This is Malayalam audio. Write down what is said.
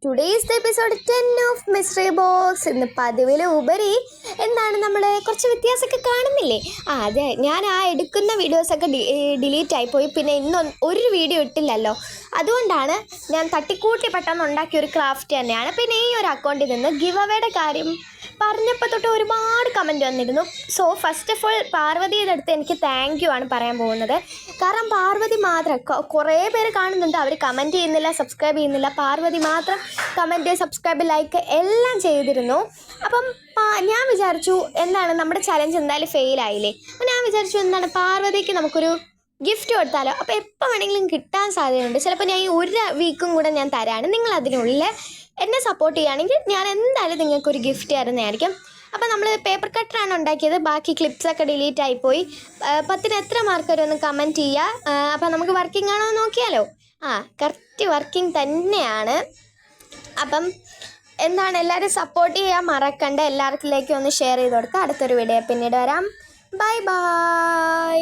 Today's episode 10 of mystery box. ഇന്ന് പതിവിലുപരി എന്താണ് നമ്മൾ കുറച്ച് വ്യത്യാസമൊക്കെ കാണുന്നില്ലേ? അതെ, ഞാൻ എടുക്കുന്ന വീഡിയോസൊക്കെ ഡിലീറ്റ് ആയിപ്പോയി. പിന്നെ ഒരു വീഡിയോ ഇട്ടില്ലല്ലോ, അതുകൊണ്ടാണ് ഞാൻ തട്ടിക്കൂട്ടി പെട്ടെന്ന് ഉണ്ടാക്കിയ ഒരു ക്രാഫ്റ്റ് തന്നെയാണ്. പിന്നെ ഈ ഒരു അക്കൗണ്ടിൽ നിന്ന് ഗിവ് അവേയുടെ കാര്യം പറഞ്ഞപ്പോൾ തൊട്ട് ഒരുപാട് കമൻറ്റ് വന്നിരുന്നു. സോ ഫസ്റ്റ് ഓഫ് ഓൾ പാർവതിയുടെ അടുത്ത് എനിക്ക് താങ്ക് യു ആണ് പറയാൻ പോകുന്നത്. കാരണം പാർവതി മാത്രം കുറേ പേര് കാണുന്നുണ്ട്, അവർ കമൻറ്റ് ചെയ്യുന്നില്ല, സബ്സ്ക്രൈബ് ചെയ്യുന്നില്ല. പാർവതി മാത്രം കമൻറ്റ്, സബ്സ്ക്രൈബ്, ലൈക്ക് എല്ലാം ചെയ്തിരുന്നു. അപ്പം ഞാൻ വിചാരിച്ചു എന്താണ് നമ്മുടെ ചലഞ്ച് എന്തായാലും ഫെയിലായില്ലേ. അപ്പം ഞാൻ വിചാരിച്ചു എന്താണ് പാർവതിക്ക് നമുക്കൊരു ഗിഫ്റ്റ് കൊടുത്താലോ. അപ്പോൾ എപ്പോൾ വേണമെങ്കിലും കിട്ടാൻ സാധ്യതയുണ്ട്. ചിലപ്പോൾ ഞാൻ ഈ ഒരു വീക്കും കൂടെ ഞാൻ തരാണ്. നിങ്ങൾ അതിനുള്ളിൽ എന്നെ സപ്പോർട്ട് ചെയ്യുകയാണെങ്കിൽ ഞാൻ എന്തായാലും നിങ്ങൾക്കൊരു ഗിഫ്റ്റ് തരുന്നതായിരിക്കും. അപ്പോൾ നമ്മൾ പേപ്പർ കട്ടറാണ് ഉണ്ടാക്കിയത്. ബാക്കി ക്ലിപ്സൊക്കെ ഡിലീറ്റ് ആയിപ്പോയി. 10ന് എത്ര മാർക്ക് വരുമെന്ന് കമൻറ്റ് ചെയ്യുക. അപ്പോൾ നമുക്ക് വർക്കിംഗ് ആണോ നോക്കിയാലോ? കറക്റ്റ് വർക്കിംഗ് തന്നെയാണ്. അപ്പം എന്താണ്, എല്ലാവരും സപ്പോർട്ട് ചെയ്യാൻ മറക്കണ്ട. എല്ലാവർക്കിലേക്കും ഒന്ന് ഷെയർ ചെയ്ത് കൊടുക്കുക. അടുത്തൊരു വീഡിയോ പിന്നീട് വരാം. Bye bye.